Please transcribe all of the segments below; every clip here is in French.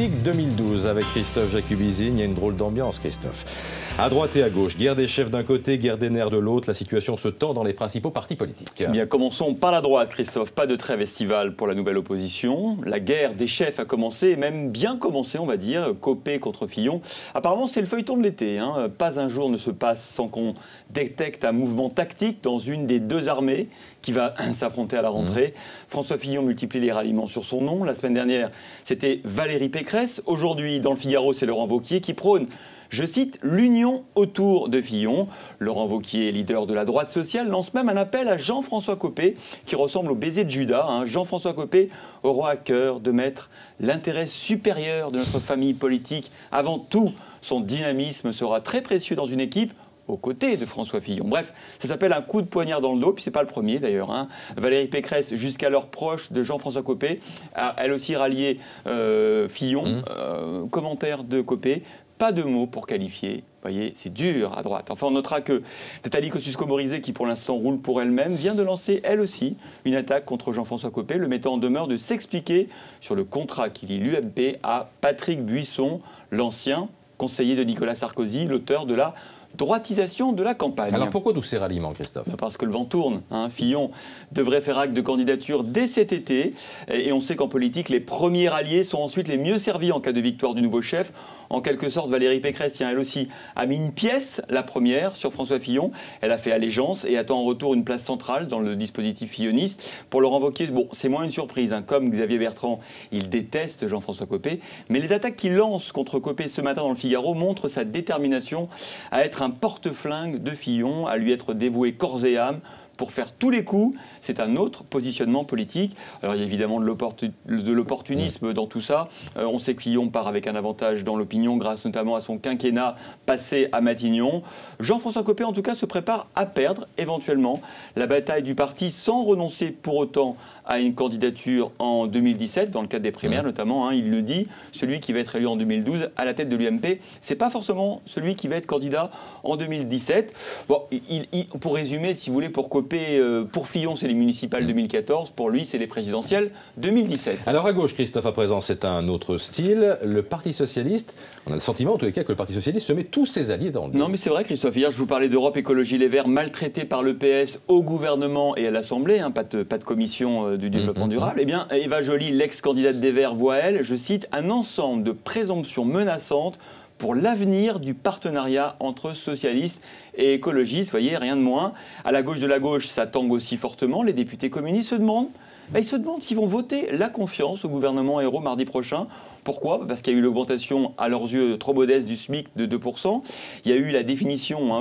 politique 2012 avec Christophe Jacubizine. Il y a une drôle d'ambiance, Christophe. À droite et à gauche, guerre des chefs d'un côté, guerre des nerfs de l'autre. La situation se tend dans les principaux partis politiques. Eh bien, commençons par la droite, Christophe. Pas de trêve estivale pour la nouvelle opposition. La guerre des chefs a commencé, même bien commencé, on va dire. Copé contre Fillon. Apparemment, c'est le feuilleton de l'été. Pas un jour ne se passe sans qu'on détecte un mouvement tactique dans une des deux armées qui va s'affronter à la rentrée. François Fillon multiplie les ralliements sur son nom. La semaine dernière, c'était Valérie Pécresse. Aujourd'hui, dans le Figaro, c'est Laurent Wauquiez qui prône, je cite, l'union autour de Fillon. Laurent Wauquiez, leader de la droite sociale, lance même un appel à Jean-François Copé, qui ressemble au baiser de Judas. Jean-François Copé aura à cœur de mettre l'intérêt supérieur de notre famille politique avant tout. Son dynamisme sera très précieux dans une équipe aux côtés de François Fillon. Bref, ça s'appelle un coup de poignard dans le dos, puis c'est pas le premier d'ailleurs. Valérie Pécresse, jusqu'alors proche de Jean-François Copé, a elle aussi rallié Fillon. Commentaire de Copé, pas de mots pour qualifier. Vous voyez, c'est dur à droite. Enfin, on notera que Nathalie Kosciusko-Morizet, qui pour l'instant roule pour elle-même, vient de lancer elle aussi une attaque contre Jean-François Copé, le mettant en demeure de s'expliquer sur le contrat qui lie l'UMP à Patrick Buisson, l'ancien conseiller de Nicolas Sarkozy, l'auteur de la droitisation de la campagne. Alors pourquoi tous ces ralliements, Christophe? Parce que le vent tourne. Fillon devrait faire acte de candidature dès cet été. Et on sait qu'en politique, les premiers alliés sont ensuite les mieux servis en cas de victoire du nouveau chef. En quelque sorte, Valérie Pécresse, elle aussi, a mis une pièce, la première, sur François Fillon. Elle a fait allégeance et attend en retour une place centrale dans le dispositif filloniste. Pour Laurent Wauquiez, bon, c'est moins une surprise. Comme Xavier Bertrand, il déteste Jean-François Copé. Mais les attaques qu'il lance contre Copé ce matin dans le Figaro montrent sa détermination à être un porte-flingue de Fillon, à lui être dévoué corps et âme pour faire tous les coups. C'est un autre positionnement politique. Alors il y a évidemment de l'opportunisme dans tout ça. On sait que Fillon part avec un avantage dans l'opinion grâce notamment à son quinquennat passé à Matignon. Jean-François Copé en tout cas se prépare à perdre éventuellement la bataille du parti sans renoncer pour autant à une candidature en 2017 dans le cadre des primaires notamment. Il le dit, celui qui va être élu en 2012 à la tête de l'UMP, c'est pas forcément celui qui va être candidat en 2017. Bon, pour résumer, si vous voulez, pour Copé, pour Fillon, c'est les municipales 2014. Pour lui, c'est les présidentielles 2017. Alors à gauche, Christophe, à présent, c'est un autre style. Le Parti Socialiste, on a le sentiment en tous les cas que le Parti Socialiste se met tous ses alliés dans le dos. Non mais c'est vrai, Christophe. Hier, je vous parlais d'Europe Écologie Les Verts, maltraités par le PS au gouvernement et à l'Assemblée. Pas de commission du développement durable. Eh bien, Eva Joly, l'ex-candidate des Verts, voit elle, je cite, un ensemble de présomptions menaçantes pour l'avenir du partenariat entre socialistes et écologistes. Vous voyez, rien de moins. À la gauche de la gauche, ça tangue aussi fortement. Les députés communistes se demandent, ils se demandent s'ils vont voter la confiance au gouvernement Ayrault mardi prochain. Pourquoi? Parce qu'il y a eu l'augmentation, à leurs yeux, trop modeste du SMIC de 2%. Il y a eu la définition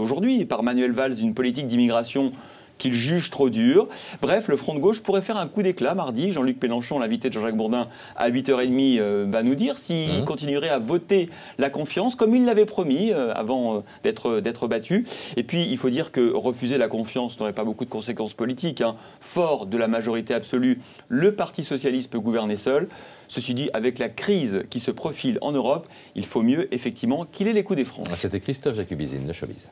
aujourd'hui par Manuel Valls d'une politique d'immigration qu'il juge trop dur. Bref, le Front de gauche pourrait faire un coup d'éclat mardi. Jean-Luc Mélenchon, l'invité de Jean-Jacques Bourdin, à 8h30, va nous dire s'il continuerait à voter la confiance, comme il l'avait promis avant d'être battu. Et puis, il faut dire que refuser la confiance n'aurait pas beaucoup de conséquences politiques. Fort de la majorité absolue, le Parti socialiste peut gouverner seul. Ceci dit, avec la crise qui se profile en Europe, il faut mieux, effectivement, qu'il ait les coups des francs. C'était Christophe Jacubizine, de Showbiz.